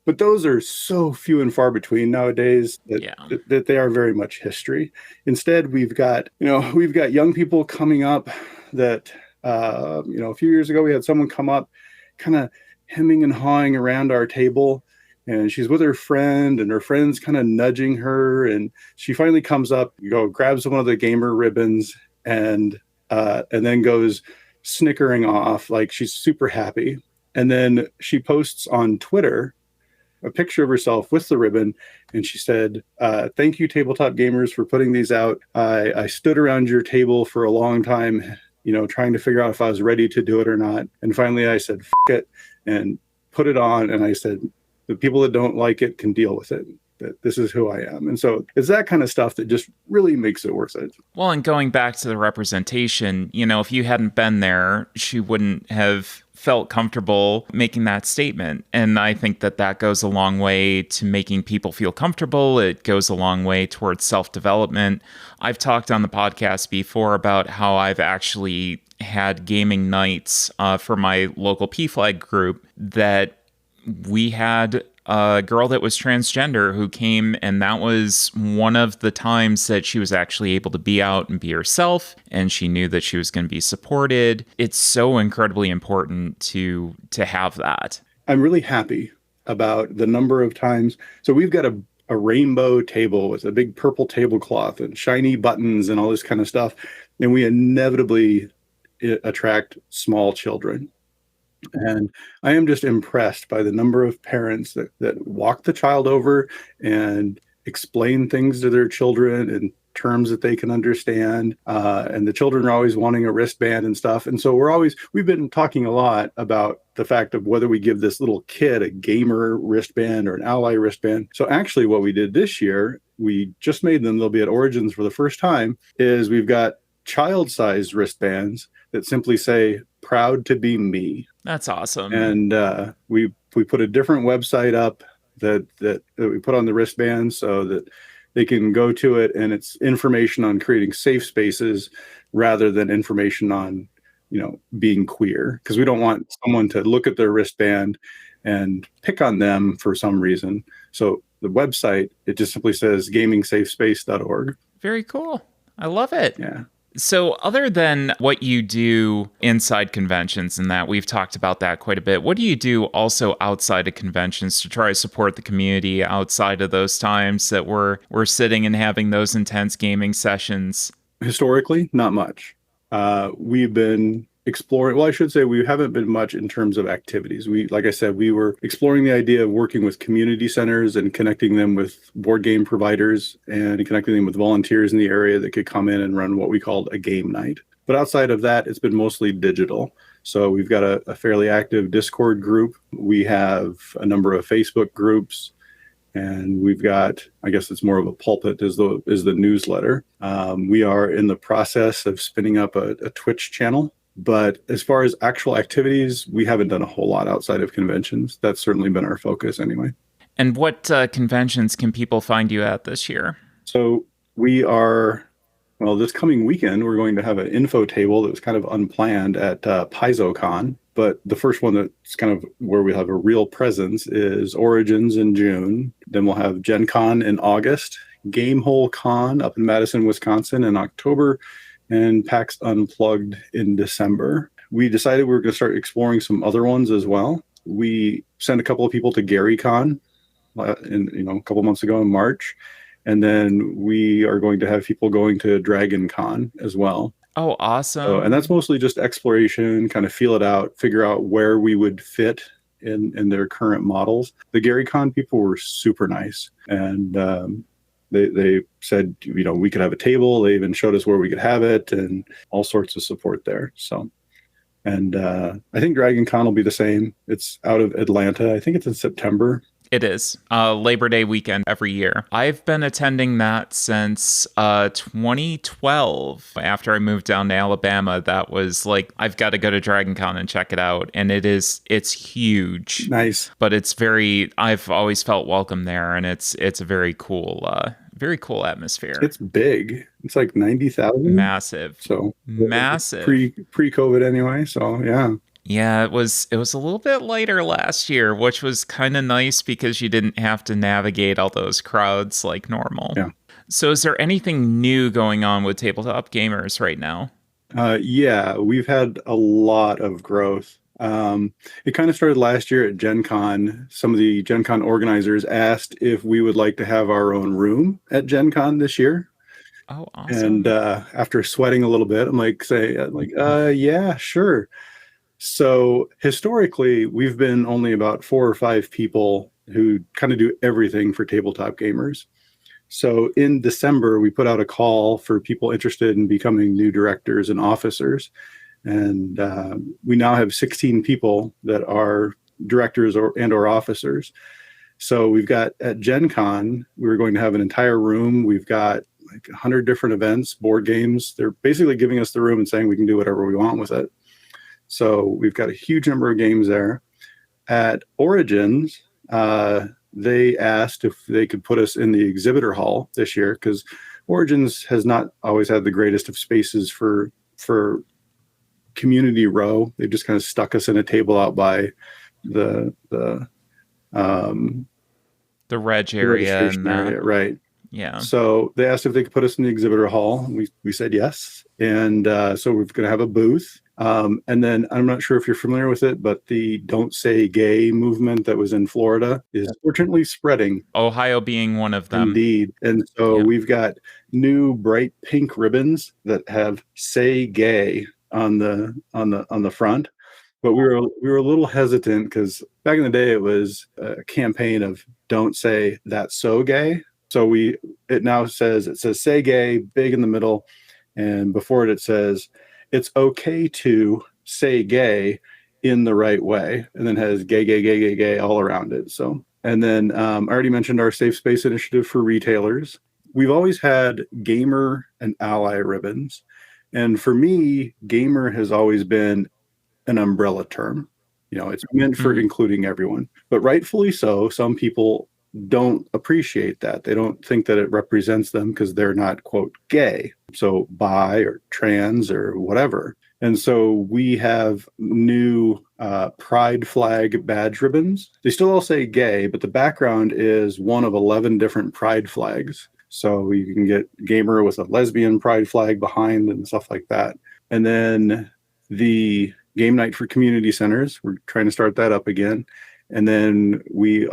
but those are so few and far between nowadays that they are very much history. Instead, we've got young people coming up that, a few years ago, we had someone come up kind of hemming and hawing around our table. And she's with her friend, and her friend's kind of nudging her. And she finally comes up, grabs one of the gamer ribbons, and then goes snickering off like she's super happy. And then she posts on Twitter a picture of herself with the ribbon. And she said, thank you, tabletop gamers, for putting these out. I stood around your table for a long time, trying to figure out if I was ready to do it or not. And finally I said, F it, and put it on. And I said, the people that don't like it can deal with it. That this is who I am. And so it's that kind of stuff that just really makes it worth it. Well, and going back to the representation, if you hadn't been there, she wouldn't have felt comfortable making that statement. And I think that goes a long way to making people feel comfortable. It goes a long way towards self-development. I've talked on the podcast before about how I've actually had gaming nights for my local PFLAG group that we had a girl that was transgender who came, and that was one of the times that she was actually able to be out and be herself, and she knew that she was going to be supported. It's so incredibly important to have that. I'm really happy about the number of times. So we've got a rainbow table with a big purple tablecloth and shiny buttons and all this kind of stuff, and we inevitably attract small children. And I am just impressed by the number of parents that walk the child over and explain things to their children in terms that they can understand. And the children are always wanting a wristband and stuff. And so we've been talking a lot about the fact of whether we give this little kid a gamer wristband or an ally wristband. So actually what we did this year, we just made them, they'll be at Origins for the first time, is we've got child-sized wristbands that simply say, proud to be me. That's awesome. And we put a different website up that we put on the wristband so that they can go to it, and it's information on creating safe spaces rather than information on, being queer, because we don't want someone to look at their wristband and pick on them for some reason. So the website, it just simply says gamingsafespace.org. Very cool. I love it. Yeah. So other than what you do inside conventions and that, we've talked about that quite a bit, what do you do also outside of conventions to try to support the community outside of those times that we're sitting and having those intense gaming sessions? Historically, not much. We've been exploring, well, I should say we haven't been much in terms of activities. Like I said, we were exploring the idea of working with community centers and connecting them with board game providers and connecting them with volunteers in the area that could come in and run what we called a game night. But outside of that, it's been mostly digital. So we've got a fairly active Discord group. We have a number of Facebook groups, and we've got, I guess it's more of a pulpit is the newsletter. We are in the process of spinning up a Twitch channel. But as far as actual activities, we haven't done a whole lot outside of conventions. That's certainly been our focus anyway. And what conventions can people find you at this year? So we are, this coming weekend, we're going to have an info table that was kind of unplanned at PaizoCon. But the first one that's kind of where we have a real presence is Origins in June. Then we'll have Gen Con in August, Gamehole Con up in Madison, Wisconsin in October, and PAX Unplugged in December. We decided we were going to start exploring some other ones as well. we sent a couple of people to GaryCon a couple months ago in March. And then we are going to have people going to Dragon Con as well. Oh, So, awesome. and that's mostly just exploration, kind of feel it out, figure out where we would fit in their current models. The GaryCon people were super nice. And they said, we could have a table. They even showed us where we could have it and all sorts of support there. So, and I think Dragon Con will be the same. It's out of Atlanta. I think it's in September. It is Labor Day weekend every year. I've been attending that since 2012. After I moved down to Alabama, that was like, I've got to go to Dragon Con and check it out. And it's huge. Nice. But I've always felt welcome there. And it's a very cool atmosphere. It's big. It's like 90,000. Massive. So massive. Pre-COVID anyway. So yeah. Yeah, it was a little bit later last year, which was kind of nice because you didn't have to navigate all those crowds like normal. Yeah. So is there anything new going on with tabletop gamers right now? Yeah, we've had a lot of growth. It kind of started last year at Gen Con. Some of the Gen Con organizers asked if we would like to have our own room at Gen Con this year. Oh, awesome. And after sweating a little bit, I'm like, yeah, sure. So historically, we've been only about 4 or 5 people who kind of do everything for tabletop gamers. So in December, we put out a call for people interested in becoming new directors and officers. And we now have 16 people that are directors or officers. So we've got at Gen Con, we're going to have an entire room. We've got like 100 different events, board games. They're basically giving us the room and saying we can do whatever we want with it. So we've got a huge number of games there. At Origins, they asked if they could put us in the exhibitor hall this year because Origins has not always had the greatest of spaces for community row. They just kind of stuck us in a table out by the reg area, area, right? Yeah. So they asked if they could put us in the exhibitor hall. We said yes, and so we're going to have a booth. And then I'm not sure if you're familiar with it, but the Don't Say Gay movement that was in Florida is fortunately spreading. Ohio being one of them. Indeed. And so we've got new bright pink ribbons that have Say Gay on the front. But we were a little hesitant because back in the day it was a campaign of Don't Say That's So Gay. So it now says Say Gay big in the middle, and before it says it's okay to say gay in the right way, and then has gay, gay, gay, gay, gay all around it. So, and then I already mentioned our safe space initiative for retailers. We've always had gamer and ally ribbons. And for me, gamer has always been an umbrella term. It's meant for including everyone, but rightfully so. Some people don't appreciate that. They don't think that it represents them because they're not, quote, gay. So bi or trans or whatever. And so we have new pride flag badge ribbons. They still all say gay, but the background is one of 11 different pride flags. So you can get gamer with a lesbian pride flag behind and stuff like that. And then the game night for community centers, we're trying to start that up again. And then we've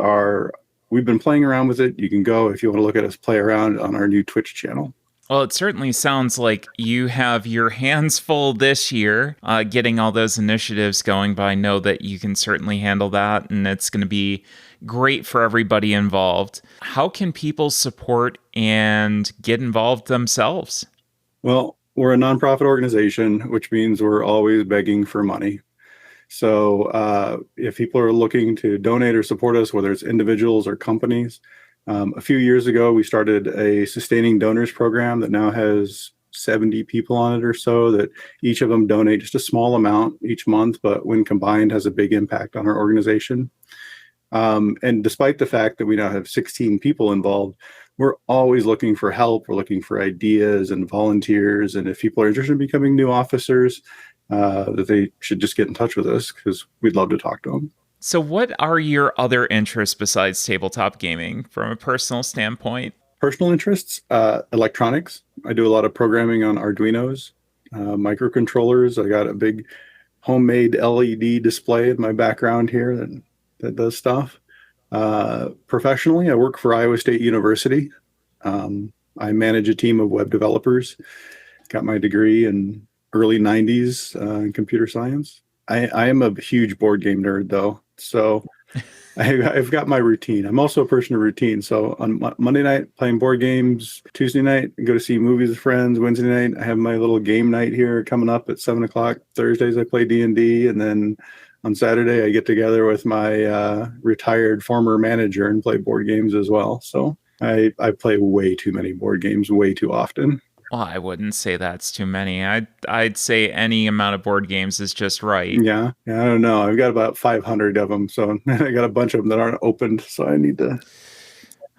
been playing around with it. You can go if you want to look at us play around on our new Twitch channel. Well, it certainly sounds like you have your hands full this year, getting all those initiatives going, but I know that you can certainly handle that, and it's going to be great for everybody involved. How can people support and get involved themselves? Well, we're a nonprofit organization, which means we're always begging for money. So if people are looking to donate or support us, whether it's individuals or companies, a few years ago, we started a sustaining donors program that now has 70 people on it or so, that each of them donate just a small amount each month, but when combined has a big impact on our organization. And despite the fact that we now have 16 people involved, we're always looking for help. We're looking for ideas and volunteers. And if people are interested in becoming new officers, that they should just get in touch with us because we'd love to talk to them. So what are your other interests besides tabletop gaming from a personal standpoint? Personal interests, electronics. I do a lot of programming on Arduinos, microcontrollers. I got a big homemade LED display in my background here that does stuff. Professionally, I work for Iowa State University. I manage a team of web developers. Got my degree in early 90s in computer science. I am a huge board game nerd, though. So I've got my routine. I'm also a person of routine. So on Monday night, playing board games. Tuesday night, I go to see movies with friends. Wednesday night, I have my little game night here coming up at 7 o'clock. Thursdays, I play D&D. And then on Saturday, I get together with my retired former manager and play board games as well. So I play way too many board games way too often. Well, I wouldn't say that's too many. I'd say any amount of board games is just right. Yeah, I don't know. I've got about 500 of them, so I got a bunch of them that aren't opened, so I need to...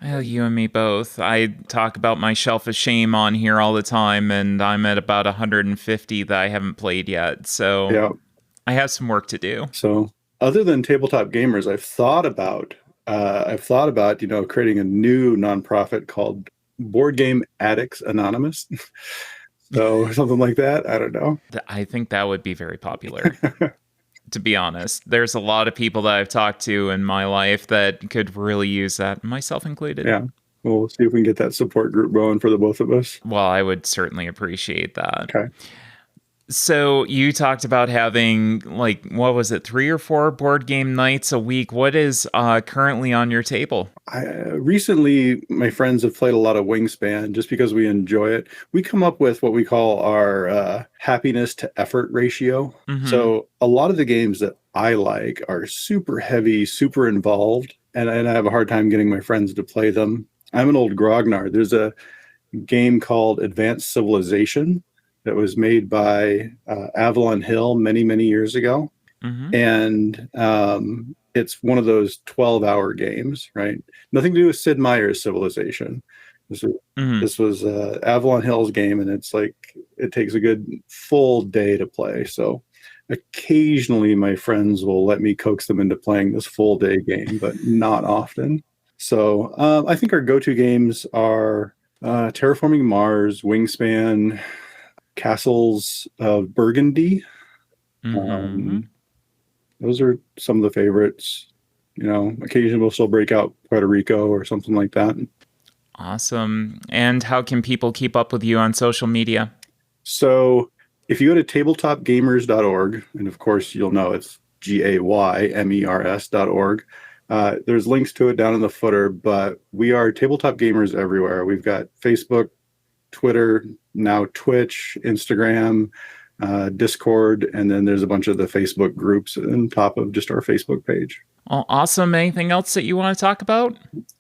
Well, you and me both. I talk about my Shelf of Shame on here all the time, and I'm at about 150 that I haven't played yet, so yeah. I have some work to do. So other than tabletop gamers, I've thought about creating a new nonprofit called Board Game Addicts Anonymous. So something like that. I don't know. I think that would be very popular. To be honest, there's a lot of people that I've talked to in my life that could really use that, myself included. Yeah. We'll see if we can get that support group going for the both of us. Well, I would certainly appreciate that. Okay. So you talked about having, like, what was it, 3 or 4 board game nights a week. What is currently on your table? Recently, my friends have played a lot of Wingspan just because we enjoy it. We come up with what we call our happiness to effort ratio. Mm-hmm. So a lot of the games that I like are super heavy, super involved, and I have a hard time getting my friends to play them. I'm an old grognard. There's a game called Advanced Civilization that was made by Avalon Hill many, many years ago. Mm-hmm. And it's one of those 12-hour games, right? Nothing to do with Sid Meier's Civilization. This was Avalon Hill's game, and it's like it takes a good full day to play. So occasionally my friends will let me coax them into playing this full day game, but not often. So I think our go-to games are Terraforming Mars, Wingspan, Castles of Burgundy. Mm-hmm. Those are some of the favorites. Occasionally we'll still break out Puerto Rico or something like that. Awesome. And how can people keep up with you on social media? So if you go to tabletopgamers.org, and of course you'll know it's GAYMERS.org, there's links to it down in the footer, but we are Tabletop Gamers everywhere. We've got Facebook, Twitter, now Twitch, Instagram, Discord, and then there's a bunch of the Facebook groups on top of just our Facebook page. Well, awesome. Anything else that you want to talk about?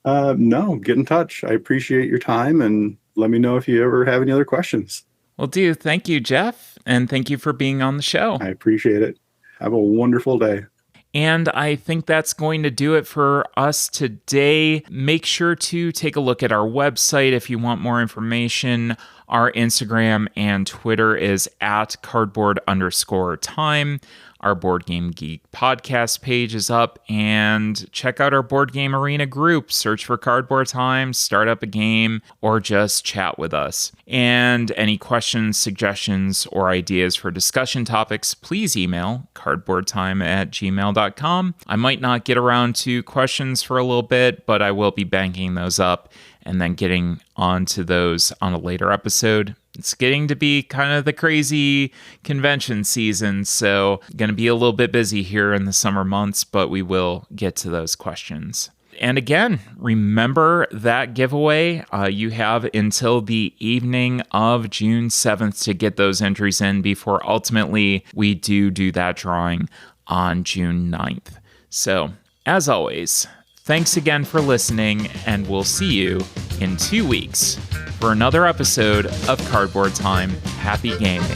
No, get in touch. I appreciate your time, and let me know if you ever have any other questions. Well, thank you, Jeff, and thank you for being on the show. I appreciate it. Have a wonderful day. And I think that's going to do it for us today. Make sure to take a look at our website if you want more information. Our Instagram and Twitter is at cardboard_time. Our Board Game Geek podcast page is up, and check out our Board Game Arena group. Search for Cardboard Time, start up a game, or just chat with us. And any questions, suggestions, or ideas for discussion topics, please email cardboardtime@gmail.com. I might not get around to questions for a little bit, but I will be banking those up and then getting onto those on a later episode. It's getting to be kind of the crazy convention season, so going to be a little bit busy here in the summer months, but we will get to those questions. And again, remember that giveaway. You have until the evening of June 7th to get those entries in before ultimately we do that drawing on June 9th. So, as always, thanks again for listening, and we'll see you in 2 weeks for another episode of Cardboard Time. Happy gaming.